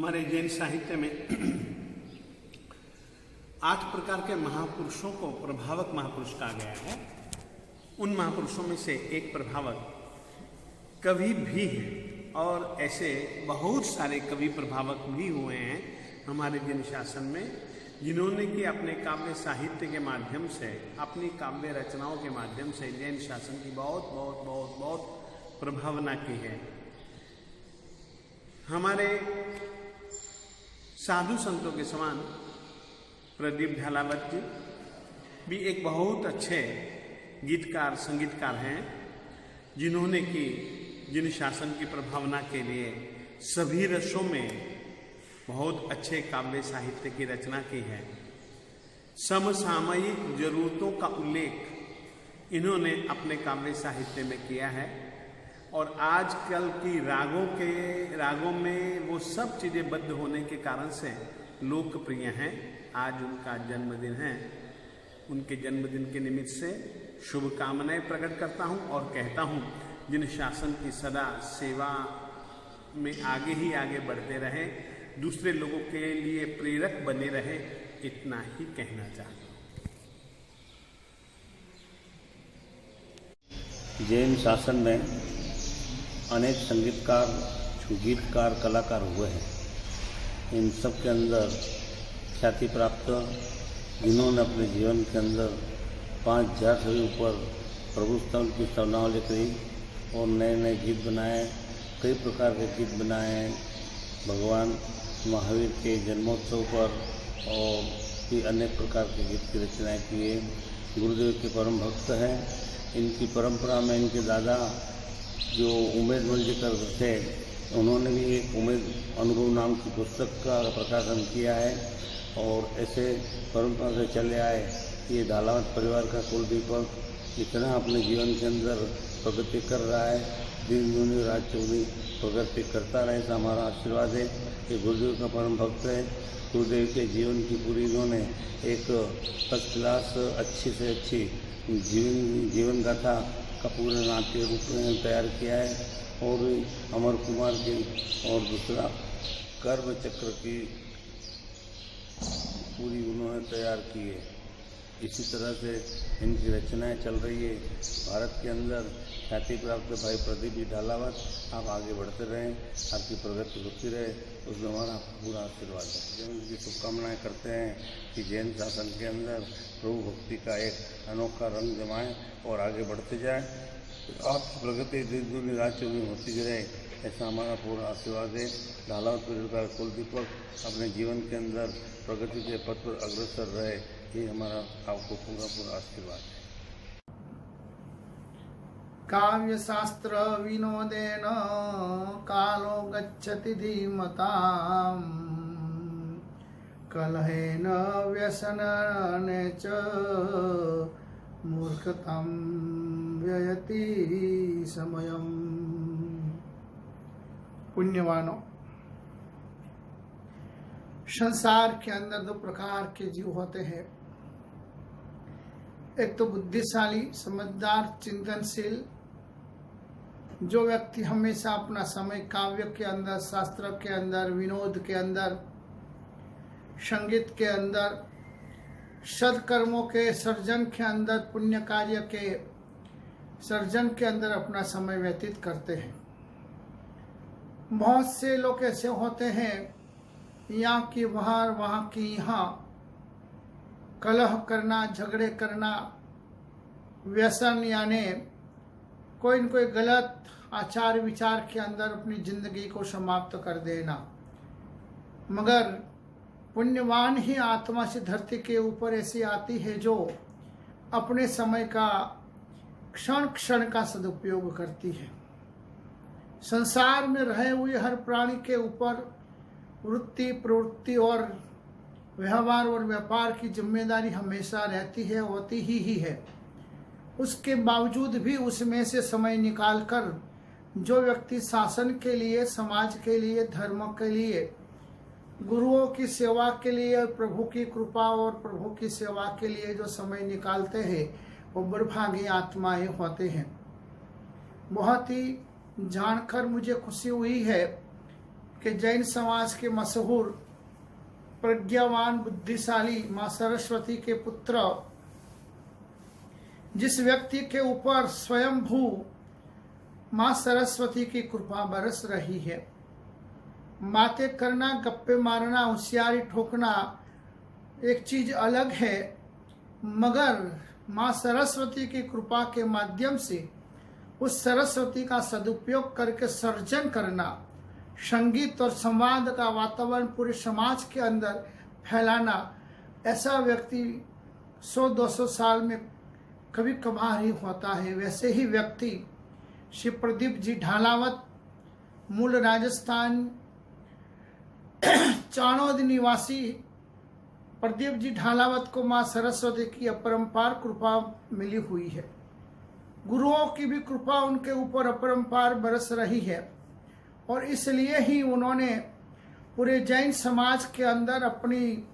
हमारे जैन साहित्य में 8 प्रकार के महापुरुषों को प्रभावक महापुरुष कहा गया है। उन महापुरुषों में से एक प्रभावक कवि भी है और ऐसे बहुत सारे कवि प्रभावक भी हुए हैं हमारे जैन शासन में, जिन्होंने कि अपने काव्य साहित्य के माध्यम से, अपनी काव्य रचनाओं के माध्यम से जैन शासन की बहुत बहुत बहुत बहुत प्रभावना की है। हमारे साधु संतों के समान प्रदीप ढालावत जी भी एक बहुत अच्छे गीतकार संगीतकार हैं, जिन्होंने कि जिन शासन की प्रभावना के लिए सभी रसों में बहुत अच्छे काव्य साहित्य की रचना की है। समसामयिक जरूरतों का उल्लेख इन्होंने अपने काव्य साहित्य में किया है और आजकल की रागों में वो सब चीज़ें बद्ध होने के कारण से लोकप्रिय हैं। आज उनका जन्मदिन है। उनके जन्मदिन के निमित्त से शुभकामनाएं प्रकट करता हूं और कहता हूं जिन शासन की सदा सेवा में आगे ही आगे बढ़ते रहें, दूसरे लोगों के लिए प्रेरक बने रहे, इतना ही कहना चाहता हूं। जैन शासन में अनेक संगीतकार, गीतकार, कलाकार हुए हैं। इन सब के अंदर ख्याति प्राप्त, जिन्होंने अपने जीवन के अंदर 5000 से भी ऊपर प्रभु स्तव की स्तवनावली करी और नए नए गीत बनाए, कई प्रकार के गीत बनाए भगवान महावीर के जन्मोत्सव पर और भी अनेक प्रकार के गीत की रचनाएँ किए। गुरुदेव के परम भक्त हैं। इनकी परंपरा में इनके दादा जो उमेद मल्लिकर थे, उन्होंने भी एक उमेद अनुभव नाम की पुस्तक का प्रकाशन किया है और ऐसे परंपरा से चले आए। ये ढालावत परिवार का कुल दीपक इतना अपने जीवन के अंदर प्रगति कर रहा है, दिन दूनी रात चौगनी प्रगति करता रहे, ऐसा हमारा आशीर्वाद है। ये गुरुदेव का परम भक्त है। गुरुदेव के जीवन की पूरी इन्होंने एक फर्स्ट क्लास अच्छी से अच्छी जीवन गाथा का पूरे नाट्य रूप में तैयार किया है और अमर कुमार की और दूसरा कर्म चक्र की पूरी उन्होंने तैयार की है। इसी तरह से इनकी रचनाएं चल रही है। भारत के अंदर ख्याति प्राप्त भाई प्रदीप जी ढालावत, आप आगे बढ़ते रहें, आपकी प्रगति होती रहे, उसमें हमारा पूरा आशीर्वाद है। जैन की शुभकामनाएँ करते हैं कि जैन शासन के अंदर प्रभु भक्ति का एक अनोखा रंग जमाएं और आगे बढ़ते जाएं, आपकी प्रगति दिन दूनी रात चौगनी होती रहे, ऐसा हमारा पूरा आशीर्वाद है। ढालावत परिवार कुल दीपक अपने जीवन के अंदर प्रगति के पथ पर अग्रसर रहे, ये हमारा आपको पूरा आशीर्वाद है। काव्य शास्त्र विनोदेन कालो गच्छति धीमताम् कलहेन व्यसनेन च मूर्खतां व्ययति समयम्। पुण्यवानों, संसार के अंदर 2 प्रकार के जीव होते हैं। एक तो बुद्धिशाली, समझदार, चिंतनशील, जो व्यक्ति हमेशा अपना समय काव्य के अंदर, शास्त्र के अंदर, विनोद के अंदर, संगीत के अंदर, सत्कर्मों के सर्जन के अंदर, पुण्य कार्य के सर्जन के अंदर अपना समय व्यतीत करते हैं। बहुत से लोग ऐसे होते हैं, यहाँ की वहाँ की यहाँ, कलह करना, झगड़े करना, व्यसन यानी कोई न कोई गलत आचार विचार के अंदर अपनी जिंदगी को समाप्त कर देना। मगर पुण्यवान ही आत्मा से धरती के ऊपर ऐसी आती है जो अपने समय का क्षण क्षण का सदुपयोग करती है। संसार में रहे हुए हर प्राणी के ऊपर वृत्ति, प्रवृत्ति और व्यवहार और व्यापार की जिम्मेदारी हमेशा रहती है, होती ही है। उसके बावजूद भी उसमें से समय निकालकर जो व्यक्ति शासन के लिए, समाज के लिए, धर्म के लिए, गुरुओं की सेवा के लिए, प्रभु की कृपा और प्रभु की सेवा के लिए जो समय निकालते हैं, वो बड़भागी आत्माएं होते हैं। बहुत ही जानकर मुझे खुशी हुई है कि जैन समाज के मशहूर प्रज्ञावान बुद्धिशाली माँ सरस्वती के पुत्र जिस व्यक्ति के ऊपर स्वयंभू माँ सरस्वती की कृपा बरस रही है। बातें करना, गप्पे मारना, होशियारी ठोकना एक चीज अलग है, मगर माँ सरस्वती की कृपा के माध्यम से उस सरस्वती का सदुपयोग करके सर्जन करना, संगीत और संवाद का वातावरण पूरे समाज के अंदर फैलाना, ऐसा व्यक्ति 100-200 साल में कभी कभार ही होता है। वैसे ही व्यक्ति श्री प्रदीप जी ढालावत, मूल राजस्थान चाणोद निवासी प्रदीप जी ढालावत को माँ सरस्वती की अपरंपार कृपा मिली हुई है। गुरुओं की भी कृपा उनके ऊपर अपरंपार बरस रही है और इसलिए ही उन्होंने पूरे जैन समाज के अंदर अपनी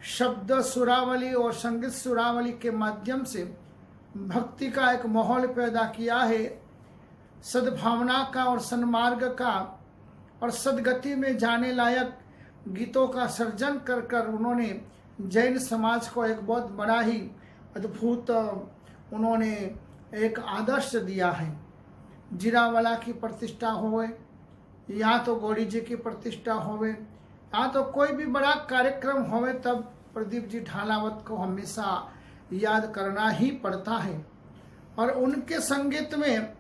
शब्द सुरावली और संगीत सुरावली के माध्यम से भक्ति का एक माहौल पैदा किया है, सद्भावना का और सन्मार्ग का और सदगति में जाने लायक गीतों का सर्जन कर कर उन्होंने जैन समाज को एक बहुत बड़ा ही अद्भुत उन्होंने एक आदर्श दिया है। जीरावाला की प्रतिष्ठा होवे या तो गौड़ी जी की प्रतिष्ठा होवे या तो कोई भी बड़ा कार्यक्रम होवे, तब प्रदीप जी ढालावत को हमेशा याद करना ही पड़ता है। और उनके संगीत में,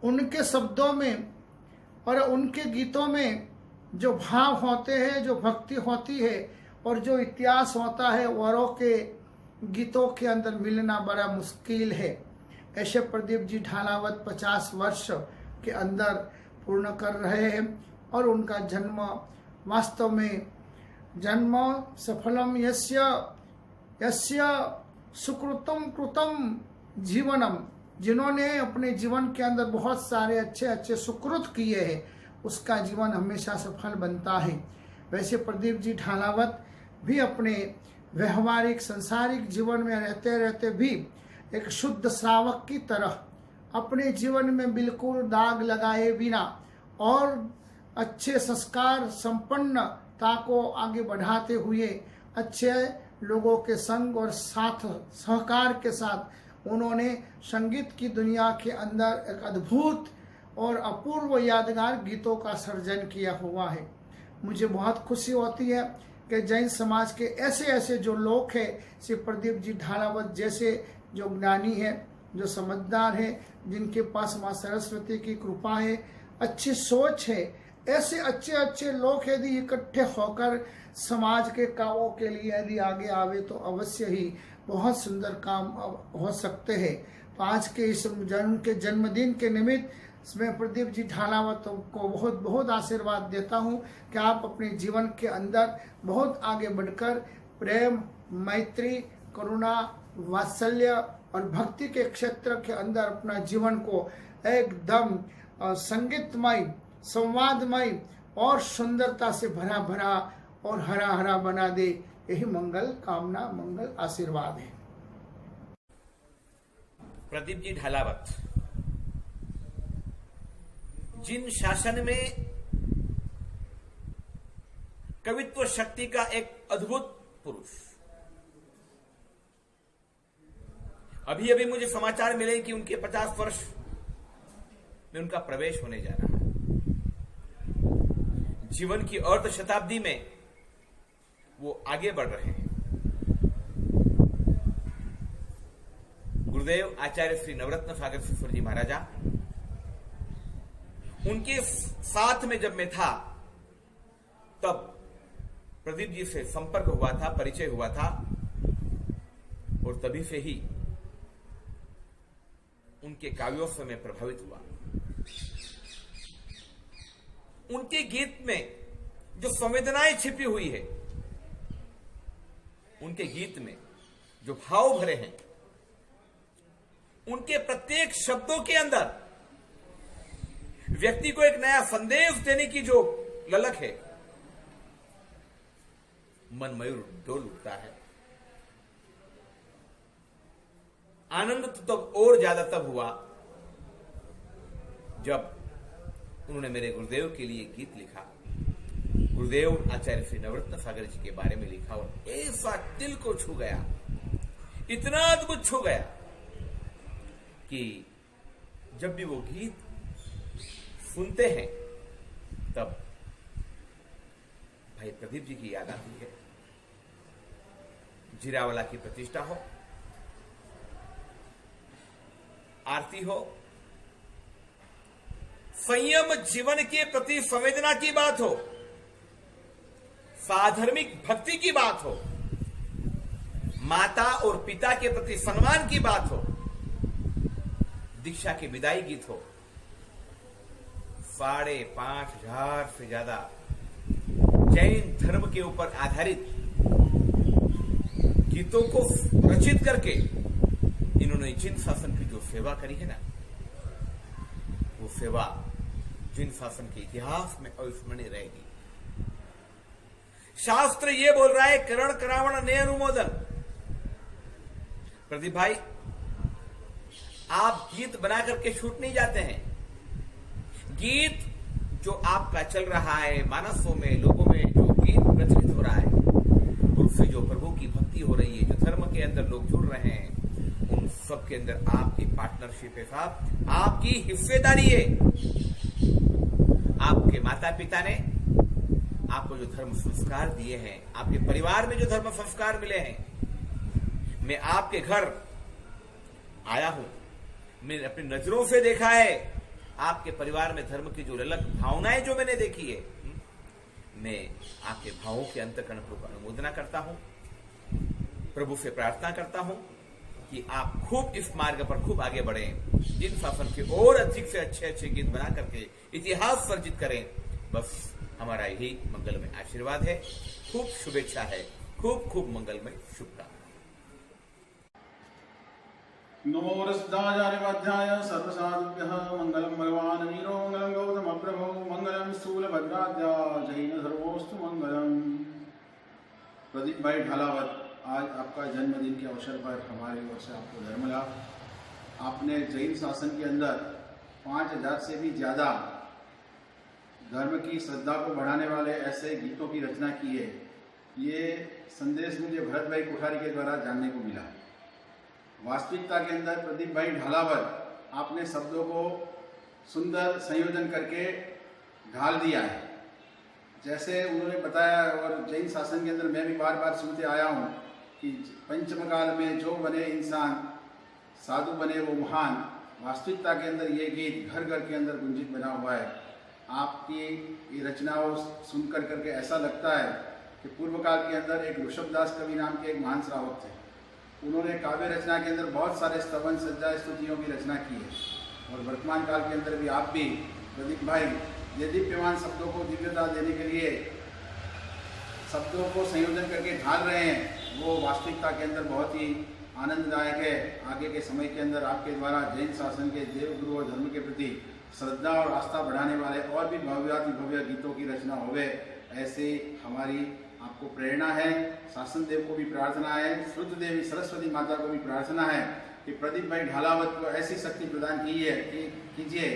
उनके शब्दों में और उनके गीतों में जो भाव होते हैं, जो भक्ति होती है और जो इतिहास होता है, औरों के गीतों के अंदर मिलना बड़ा मुश्किल है। ऐसे प्रदीप जी ढालावत 50 वर्ष के अंदर पूर्ण कर रहे हैं और उनका जन्म वास्तव में जन्म सफलम यस्य यस्य सुकृतम कृतम जीवनम, जिन्होंने अपने जीवन के अंदर बहुत सारे अच्छे अच्छे सुकृत किए हैं, उसका जीवन हमेशा सफल बनता है। वैसे प्रदीप जी ढालावत भी अपने व्यवहारिक संसारिक जीवन में रहते रहते भी एक शुद्ध श्रावक की तरह अपने जीवन में बिल्कुल दाग लगाए बिना और अच्छे संस्कार संपन्नता को आगे बढ़ाते हुए अच्छे लोगों के संग और साथ सहकार के साथ उन्होंने संगीत की दुनिया के अंदर एक अद्भुत और अपूर्व यादगार गीतों का सर्जन किया हुआ है। मुझे बहुत खुशी होती है कि जैन समाज के ऐसे ऐसे जो लोग हैं, श्री प्रदीप जी ढालावत जैसे जो ज्ञानी है, जो समझदार है, जिनके पास माँ सरस्वती की कृपा है, अच्छी सोच है, ऐसे अच्छे अच्छे लोग यदि इकट्ठे होकर समाज के कामों के लिए यदि आगे आवे तो अवश्य ही बहुत सुंदर काम हो सकते हैं। तो आज के इस जन्मदिन के निमित्त मैं प्रदीप जी ढालावत को बहुत बहुत आशीर्वाद देता हूँ कि आप अपने जीवन के अंदर बहुत आगे बढ़कर प्रेम, मैत्री, करुणा, वात्सल्य और भक्ति के क्षेत्र के अंदर अपना जीवन को एकदम संगीतमय, संवादमय और सुंदरता से भरा भरा और हरा हरा बना दे, यही मंगल कामना, मंगल आशीर्वाद है। प्रदीप जी ढालावत जिन शासन में कवित्व शक्ति का एक अद्भुत पुरुष, अभी अभी मुझे समाचार मिले कि उनके 50 वर्ष में उनका प्रवेश होने जा रहा है। जीवन की अर्ध शताब्दी में वो आगे बढ़ रहे हैं। गुरुदेव आचार्य श्री नवरत्न सागर सिद्धेश्वर जी महाराजा, उनके साथ में जब मैं था तब प्रदीप जी से संपर्क हुआ था, परिचय हुआ था और तभी से ही उनके काव्यों से मैं प्रभावित हुआ। उनके गीत में जो संवेदनाएं छिपी हुई है, उनके गीत में जो भाव भरे हैं, उनके प्रत्येक शब्दों के अंदर व्यक्ति को एक नया संदेश देने की जो ललक है, मन मयूर डोल उठता है। आनंद तो तब और ज्यादा तब हुआ जब उन्होंने मेरे गुरुदेव के लिए गीत लिखा गुरुदेव आचार्य श्री नवरत्न सागर जी के बारे में लिखा और ऐसा दिल को छू गया, इतना अद्भुत छू गया कि जब भी वो गीत सुनते हैं तब भाई प्रदीप जी की याद आती है। जीरावाला की प्रतिष्ठा हो, आरती हो, संयम जीवन के प्रति संवेदना की बात हो, साधर्मिक भक्ति की बात हो, माता और पिता के प्रति सम्मान की बात हो, दीक्षा के विदाई गीत हो, 5,500 से ज्यादा जैन धर्म के ऊपर आधारित गीतों को रचित करके इन्होंने जिन शासन की जो सेवा करी है ना, वो सेवा जिन शासन के इतिहास में अविस्मरणीय रहेगी। शास्त्र ये बोल रहा है, करण करावण ने अनुमोदन। प्रदीप भाई, आप गीत बना करके छूट नहीं जाते हैं। गीत जो आपका चल रहा है, मानसों में, लोगों में जो गीत प्रचलित हो रहा है, उससे जो प्रभु की भक्ति हो रही है, जो धर्म के अंदर लोग जुड़ रहे हैं, उन सब के अंदर आपकी पार्टनरशिप है साहब, आपकी हिस्सेदारी है। आपके माता पिता ने आपको जो धर्म संस्कार दिए हैं, आपके परिवार में जो धर्म संस्कार मिले हैं, मैं आपके घर आया हूं, मैंने अपनी नजरों से देखा है आपके परिवार में धर्म की जो अलग भावनाएं जो मैंने देखी है, मैं आपके भावों के अंतःकरण को अनुमोदना करता हूं, प्रभु से प्रार्थना करता हूं कि आप खूब इस मार्ग पर खूब आगे बढ़ें, जिन शासन के और अधिक से अच्छे गीत बना करके इतिहास सर्जित करें। बस हमारा यही मंगलमय आशीर्वाद है, खूब शुभेच्छा है, खूब खूब मंगलमय शुभकामना। नमो वरस्दाचार्यवाध्याय सर्वसाधुभ्यः मंगलम भगवान वीरो मंगलम गौतम प्रभो मंगलम स्थूलभद्राद्या जैन सर्वोस्तु मंगलम। प्रदीप भाई ढालावत, आज आपका जन्मदिन के अवसर पर हमारी ओर से आपको धर्म लाभ। आपने जैन शासन के अंदर 5,000 से भी ज़्यादा धर्म की श्रद्धा को बढ़ाने वाले ऐसे गीतों की रचना की है। ये संदेश मुझे भरत भाई कोठारी के द्वारा जानने को मिला। वास्तविकता के अंदर प्रदीप भाई ढालावत आपने शब्दों को सुंदर संयोजन करके ढाल दिया है। जैसे उन्होंने बताया, और जैन शासन के अंदर मैं भी बार बार सुनते आया हूँ कि पंचम काल में जो बने इंसान, साधु बने वो महान। वास्तविकता के अंदर ये गीत घर घर के अंदर गुंजित बना हुआ है। आपकी ये रचनाओं सुनकर करके ऐसा लगता है कि पूर्व काल के अंदर एक ऋषभदास कवि नाम के एक महान श्रावक थे। उन्होंने काव्य रचना के अंदर बहुत सारे स्तवन सज्जा स्तुतियों की रचना की है। और वर्तमान काल के अंदर भी आप भी प्रदीप भाई ये दीप्यमान शब्दों को दिव्यता देने के लिए शब्दों को संयोजन करके ढाल रहे हैं, वो वास्तविकता के अंदर बहुत ही आनंददायक है। आगे के समय के अंदर आपके द्वारा जैन शासन के देव गुरु और धर्म के प्रति श्रद्धा और आस्था बढ़ाने वाले और भी भव्याति भव्य गीतों की रचना होवे, ऐसे हमारी आपको प्रेरणा है। शासन देव को भी प्रार्थना है, शुद्ध देवी सरस्वती माता को भी प्रार्थना है कि प्रदीप भाई ढालावत को ऐसी शक्ति प्रदान कीजिए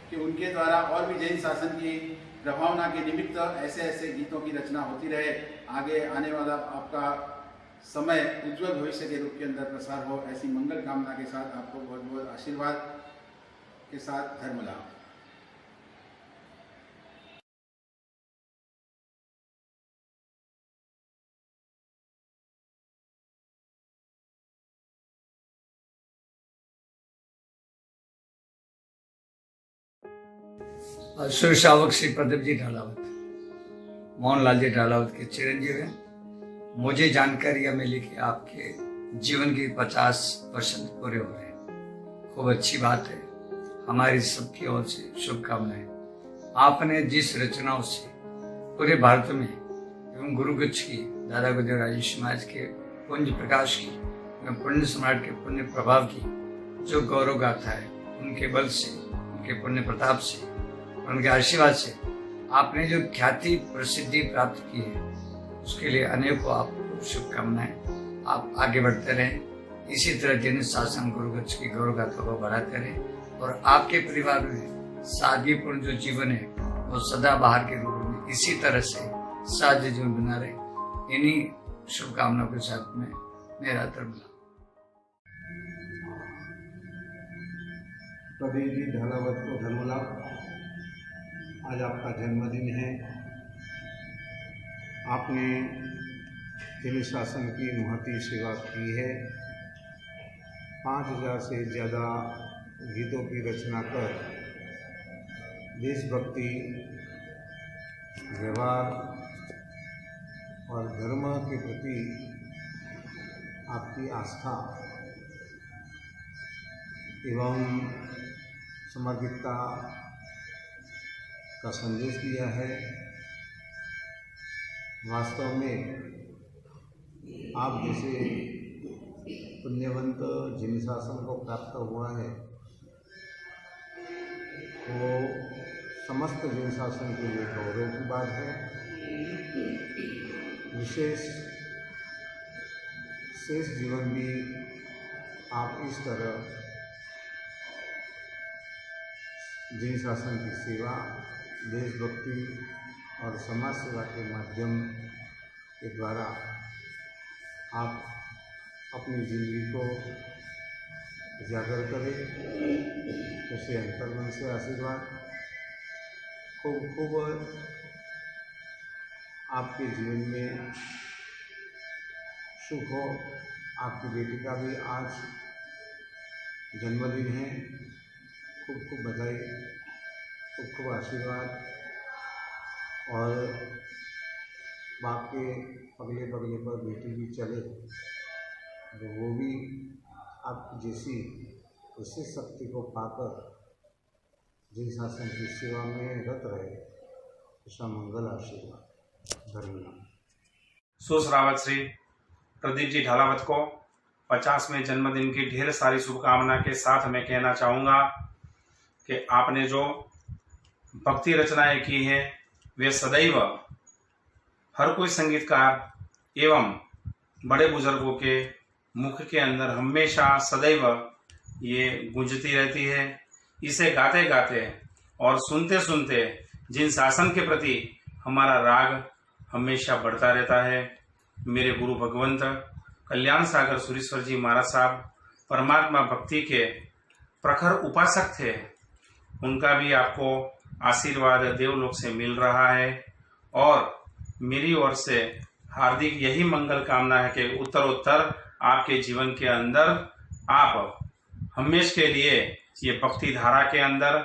कि उनके द्वारा और भी जैन शासन की प्रभावना के निमित्त ऐसे ऐसे गीतों की रचना होती रहे। आगे आने वाला आपका समय उज्जवल भविष्य के रूप के अंदर प्रसार हो, ऐसी मंगल कामना के साथ आपको बहुत बहुत आशीर्वाद के साथ धर्म लाभ। शुभ श्रावक श्री प्रदीप जी ढालावत, मोहनलाल जी ढालावत के चिरंजीव हैं। मुझे जानकारी यह मिली कि आपके जीवन के 50% पूरे हो रहे हैं। खूब अच्छी बात है, हमारी सबकी ओर से शुभकामनाएं। आपने जिस रचनाओं से पूरे भारत में एवं गुरुगच्छ की, दादा गुजर राजेश समाज के पुण्य प्रकाश की एवं पुण्य सम्राट के पुण्य प्रभाव की जो गौरव गाथा है, उनके बल से, उनके पुण्य प्रताप से, उनके आशीर्वाद से आपने जो ख्याति प्रसिद्धि प्राप्त की है, उसके लिए अनेकों आपको शुभकामनाएं। आप आगे बढ़ते रहें, इसी तरह जैन शासन गुरुगच्छ की गौरव गाथा को बढ़ाते रहें और आपके परिवार में सादगीपूर्ण जो जीवन है वो सदा बाहर के रूप में इसी तरह से साध्य जीवन बना रहे। इन्हीं शुभकामनाओं के साथ में मेरा धर्म। प्रदीप जी ढालावत को धर्मलाभ। आज आपका जन्मदिन है। आपने जिन शासन की महती सेवा की है। 5000 से ज़्यादा गीतों की रचना कर देशभक्ति, व्यवहार और धर्म के प्रति आपकी आस्था एवं समर्पितता का संदेश दिया है। वास्तव में आप जैसे पुण्यवंत जिन शासन को प्राप्त हुआ है वो समस्त जिन शासन के लिए गौरव की बात है। शेष जीवन भी आप इस तरह जिन शासन की सेवा, देशभक्ति और समाज सेवा के माध्यम के द्वारा आप अपनी जिंदगी को उजागर करें। जैसे अंतर्मन से आशीर्वाद। खूब आपके जीवन में सुख हो। आपकी बेटी का भी आज जन्मदिन है। खूब बधाई, खूब आशीर्वाद। और बाप के पगले पर बेटी भी चले तो वो भी आपकी जैसी विशेष शक्ति को पाकर जिन शासन की सेवा में रत रहे। ऐसा मंगल आशीर्वाद। धन्यवाद। सुश्रावक श्री प्रदीप जी ढालावत को 50वें जन्मदिन की ढेर सारी शुभकामना के साथ मैं कहना चाहूँगा कि आपने जो भक्ति रचनाएं की हैं वे सदैव हर कोई संगीतकार एवं बड़े बुजुर्गों के मुख के अंदर हमेशा सदैव ये गूंजती रहती है। इसे गाते गाते और सुनते सुनते जिन शासन के प्रति हमारा राग हमेशा बढ़ता रहता है। मेरे गुरु भगवंत कल्याण सागर सुरेश्वर जी महाराज साहब परमात्मा भक्ति के प्रखर उपासक थे। उनका भी आपको आशीर्वाद देवलोक से मिल रहा है और मेरी ओर से हार्दिक यही मंगल कामना है कि उत्तरोत्तर आपके जीवन के अंदर आप हमेशा के लिए ये भक्ति धारा के अंदर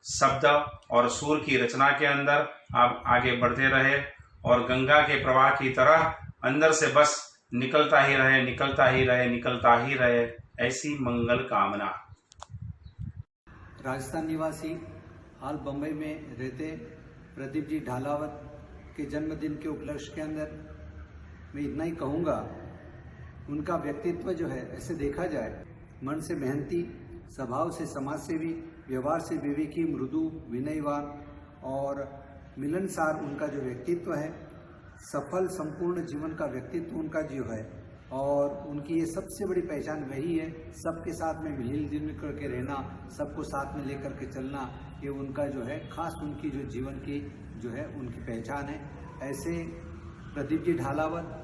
शब्द और सुर की रचना के अंदर आप आगे बढ़ते रहे और गंगा के प्रवाह की तरह अंदर से बस निकलता ही रहे, निकलता ही रहे, निकलता ही रहे। ऐसी मंगल कामना। राजस्थान निवासी हाल बम्बई में रहते प्रदीप जी ढालावत के जन्मदिन के उपलक्ष्य के अंदर मैं इतना ही कहूँगा। उनका व्यक्तित्व जो है ऐसे देखा जाए मन से मेहनती, स्वभाव से समाजसेवी, व्यवहार से विवेकी, मृदु, विनयवान और मिलनसार उनका जो व्यक्तित्व है, सफल संपूर्ण जीवन का व्यक्तित्व उनका जो है और उनकी ये सबसे बड़ी पहचान वही है। सबके साथ में मिलजुल करके रहना, सबको साथ में लेकर के चलना, ये उनका जो है खास उनकी जो जीवन की जो है उनकी पहचान है। ऐसे प्रदीप जी ढालावत,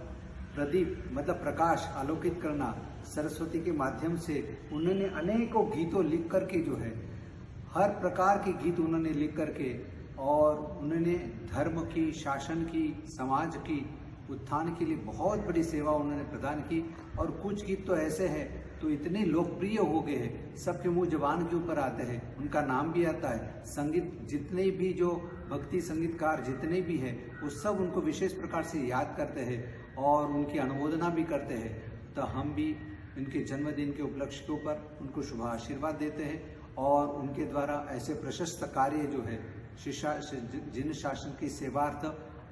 प्रदीप मतलब प्रकाश, आलोकित करना, सरस्वती के माध्यम से उन्होंने अनेकों गीतों लिख करके जो है हर प्रकार के गीत उन्होंने लिख करके और उन्होंने धर्म की, शासन की, समाज की उत्थान के लिए बहुत बड़ी सेवा उन्होंने प्रदान की। और कुछ गीत तो ऐसे हैं तो इतने लोकप्रिय हो गए हैं, सबके मुंह जबान के ऊपर आते हैं, उनका नाम भी आता है। संगीत जितने भी जो भक्ति संगीतकार जितने भी हैं वो सब उनको विशेष प्रकार से याद करते हैं और उनकी अनुमोदना भी करते हैं। तो हम भी इनके जन्मदिन के उपलक्ष्य के ऊपर उनको शुभ आशीर्वाद देते हैं और उनके द्वारा ऐसे प्रशस्त कार्य जो है जिन शासन की सेवार्थ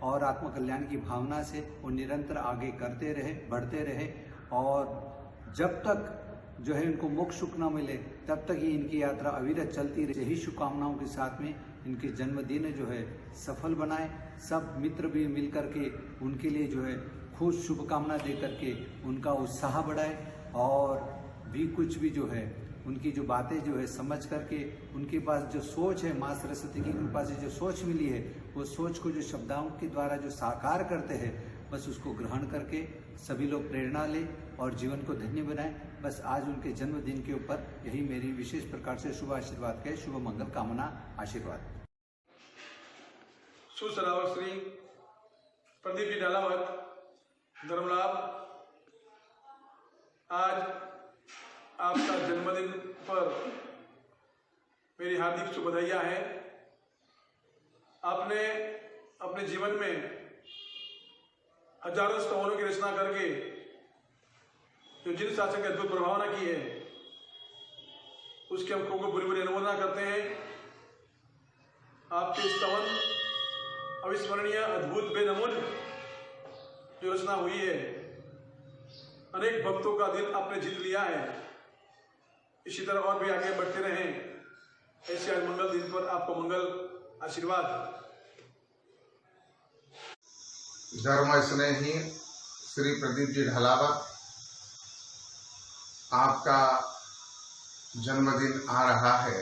और आत्मकल्याण की भावना से वो निरंतर आगे करते रहे, बढ़ते रहे और जब तक जो है इनको मोक्ष सुख न मिले तब तक ही इनकी यात्रा अविरत चलती रहे। यही शुभकामनाओं के साथ में इनके जन्मदिन जो है सफल बनाए। सब मित्र भी मिल करके उनके लिए जो है खुश शुभकामना दे करके उनका उत्साह बढ़ाए और भी कुछ भी जो है उनकी जो बातें जो है समझ करके उनके पास जो सोच है, माँ सरस्वती की कृपा से जो सोच मिली है, वो सोच को जो शब्दों के द्वारा जो साकार करते हैं, बस उसको ग्रहण करके सभी लोग प्रेरणा लें और जीवन को धन्य बनाएं। बस आज उनके जन्मदिन के ऊपर यही मेरी विशेष प्रकार से शुभ आशीर्वाद के शुभ मंगल कामना आशीर्वाद। सुश्रावक श्री प्रदीप जी ढालावत धर्मलाभ, आज आपका जन्मदिन पर मेरी हार्दिक शुभ बधाइयाँ हैं। आपने अपने जीवन में हजारों स्तवों की रचना करके जो जिन शासन के अद्भुत प्रभावना की है, उसके हम को बुरी बुरी अनुमोदना करते हैं। आपके स्तवन अविस्मरणीय, अद्भुत, बेनमूल जो रचना हुई है, अनेक भक्तों का दिल आपने जीत लिया है। इसी तरह और भी आगे बढ़ते रहें। ऐसे आज मंगल दिन पर आपको मंगल आशीर्वाद। धर्म स्नेही श्री प्रदीप जी ढालावत, आपका जन्मदिन आ रहा है।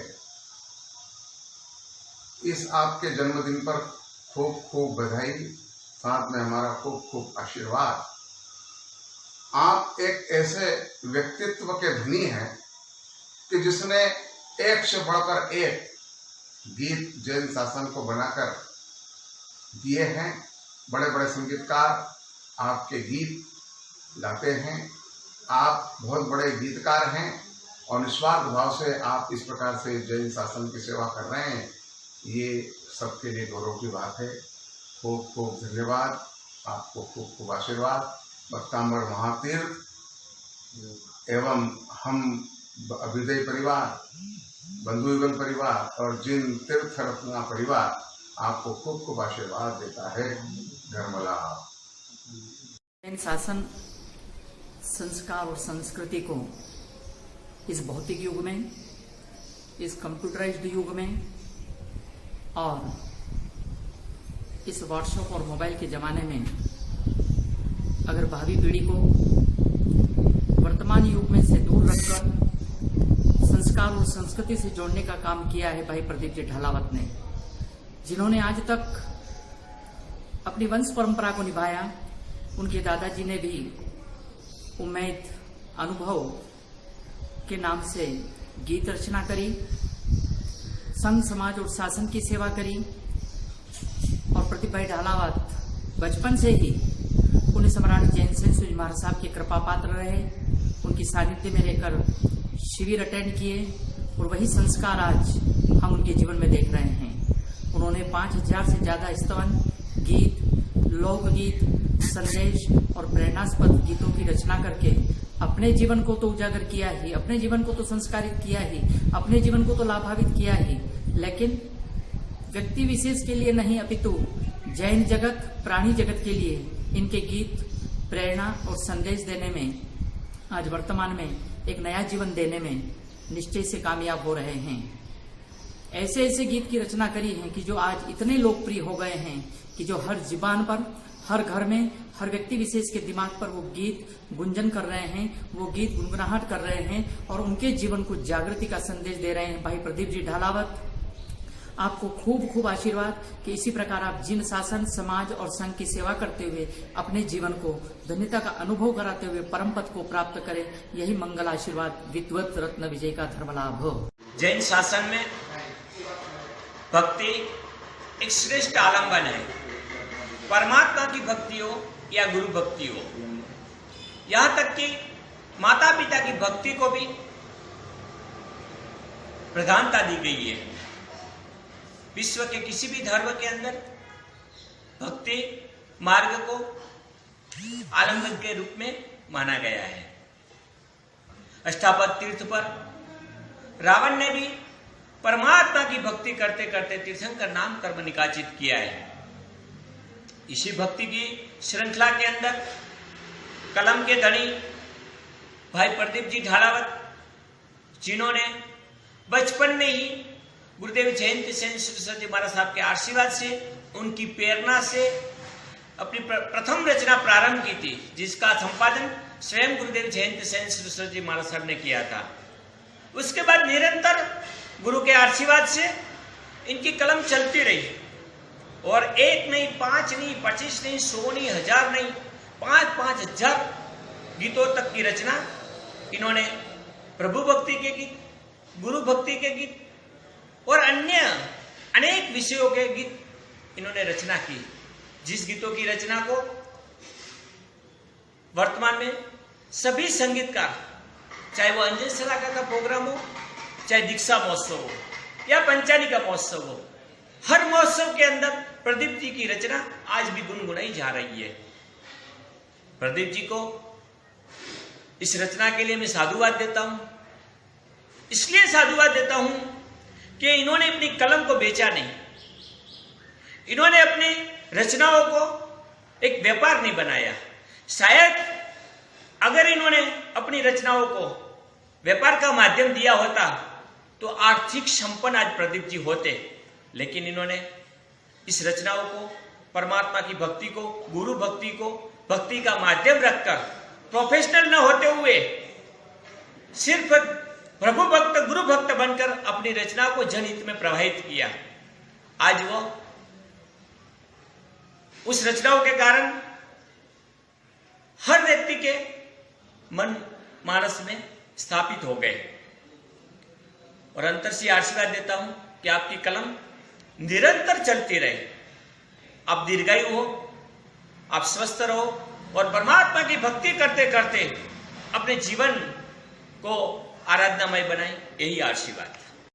इस आपके जन्मदिन पर खूब खूब बधाई, साथ में हमारा खूब खूब आशीर्वाद। आप एक ऐसे व्यक्तित्व के धनी हैं कि जिसने एक से बढ़कर एक गीत जैन शासन को बनाकर दिए हैं। बड़े बड़े संगीतकार आपके गीत गाते हैं। आप बहुत बड़े गीतकार हैं और निस्वार्थ भाव से आप इस प्रकार से जैन शासन की सेवा कर रहे हैं, ये सबके लिए गौरव की बात है। खूब खूब धन्यवाद, आपको खूब खूब आशीर्वाद। भक्तांबर महातीर्थ एवं हम विदय परिवार, बंधुगण परिवार और जिन तीर्थ रत्ना परिवार आपको खूब खूब आशीर्वाद देता है। धर्मलाभ। जैन शासन संस्कार और संस्कृति को इस भौतिक युग में, इस कंप्यूटराइज्ड युग में और इस व्हाट्सएप और मोबाइल के ज़माने में अगर भावी पीढ़ी को वर्तमान युग में से दूर रखकर संस्कार और संस्कृति से जोड़ने का काम किया है भाई प्रदीप जी ढालावत ने, जिन्होंने आज तक अपनी वंश परंपरा को निभाया। उनके दादाजी ने भी उम्मीद अनुभव के नाम से गीत रचना करी, संघ समाज और शासन की सेवा करी और प्रदीप भाई ढालावत बचपन से ही पुण्य सम्राट जैन सेन सूर्य महाराज साहब के कृपा पात्र रहे। उनकी सानिध्य में रहकर शिविर अटेंड किए और वही संस्कार आज हम उनके जीवन में देख रहे हैं। उन्होंने 5000 से ज्यादा स्तवन, गीत, लोकगीत, संदेश और प्रेरणास्पद गीतों की रचना करके अपने जीवन को तो उजागर किया ही, अपने जीवन को तो संस्कारित किया ही, अपने जीवन को तो लाभान्वित किया ही, लेकिन व्यक्ति विशेष के लिए नहीं अपितु जैन जगत, प्राणी जगत के लिए इनके गीत प्रेरणा और संदेश देने में, आज वर्तमान में एक नया जीवन देने में निश्चय से कामयाब हो रहे हैं। ऐसे ऐसे गीत की रचना करी है कि जो आज इतने लोकप्रिय हो गए हैं कि जो हर जुबान पर, हर घर में, हर व्यक्ति विशेष के दिमाग पर वो गीत गुंजन कर रहे हैं, वो गीत गुनगुनाहट कर रहे हैं और उनके जीवन को जागृति का संदेश दे रहे हैं। भाई प्रदीप जी ढालावत, आपको खूब खूब आशीर्वाद कि इसी प्रकार आप जिन शासन, समाज और संघ की सेवा करते हुए अपने जीवन को धन्यता का अनुभव कराते हुए परम पद को प्राप्त करें। यही मंगल आशीर्वाद विद्वत रत्न विजय का धर्म लाभ हो। जैन शासन में भक्ति एक श्रेष्ठ आलंबन है। परमात्मा की भक्ति हो या गुरु भक्ति हो, यहाँ तक कि माता पिता की भक्ति को भी प्रधानता दी गई है। विश्व के किसी भी धर्म के अंदर भक्ति मार्ग को आलंबन के रूप में माना गया है। अष्टापद तीर्थ पर रावण ने भी परमात्मा की भक्ति करते करते तीर्थंकर नाम कर्म निकाचित किया है। इसी भक्ति की श्रृंखला के अंदर कलम के धनी भाई प्रदीप जी ढालावत, जिन्होंने बचपन में ही गुरुदेव जयंती सेन सरस्वती महाराज साहब के आशीर्वाद से, उनकी प्रेरणा से अपनी प्रथम रचना प्रारंभ की थी, जिसका संपादन स्वयं गुरुदेव जयंती सेन सरस्वती महाराज साहब ने किया था। उसके बाद निरंतर गुरु के आशीर्वाद से इनकी कलम चलती रही और 1 नहीं, 5 नहीं, 25 नहीं, 100 नहीं, 1000 नहीं, 5-5 हजार गीतों तक की रचना इन्होंने प्रभु भक्ति के गीत, गुरु भक्ति के गीत और अन्य अनेक विषयों के गीत इन्होंने रचना की। जिस गीतों की रचना को वर्तमान में सभी संगीतकार, चाहे वो अंजन सलाका का प्रोग्राम हो, चाहे दीक्षा महोत्सव हो या पंचालिका महोत्सव हो, हर महोत्सव के अंदर प्रदीप जी की रचना आज भी गुनगुनाई जा रही है। प्रदीप जी को इस रचना के लिए मैं साधुवाद देता हूं। इसलिए साधुवाद देता हूं कि इन्होंने अपनी कलम को बेचा नहीं, इन्होंने अपनी रचनाओं को एक व्यापार नहीं बनाया। शायद अगर इन्होंने अपनी रचनाओं को व्यापार का माध्यम दिया होता तो आर्थिक संपन्न आज प्रदीप जी होते, लेकिन इन्होंने इस रचनाओं को परमात्मा की भक्ति को, गुरु भक्ति को भक्ति का माध्यम रखकर प्रोफेशनल न होते हुए सिर्फ प्रभु भक्त, गुरु भक्त बनकर अपनी रचना को जनहित में प्रवाहित किया। आज वो उस रचनाओं के कारण हर व्यक्ति के मन मानस में स्थापित हो गए और अंतर से आशीर्वाद देता हूं कि आपकी कलम निरंतर चलती रहे, आप दीर्घायु हो, आप स्वस्थ रहो और परमात्मा की भक्ति करते करते अपने जीवन को आराधनामय बनाएं, यही आशीर्वाद।